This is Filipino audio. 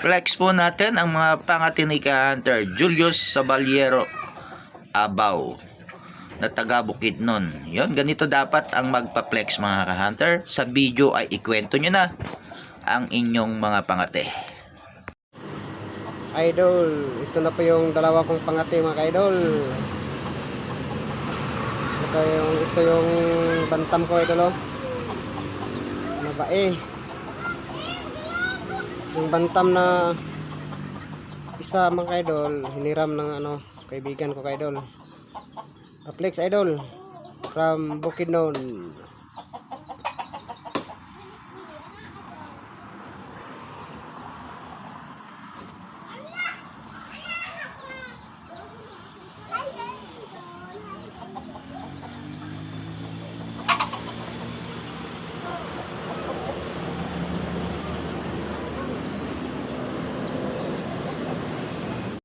Flex po natin ang mga pangati ni Hunter Julius Sabaliero Abaw na taga Bukidnon. Yon, ganito dapat ang magpa-flex mga ka-hunter. Sa video ay ikwento nyo na ang inyong mga pangate. Idol, ito na po yung dalawa kong pangati mga ka-idol. Saka ito yung bantam ko idol oh. Nabae. Yung bantam na isa mga ka-idol, hiniram ng kaibigan ko ka-idol. Flex idol from Bukidnon.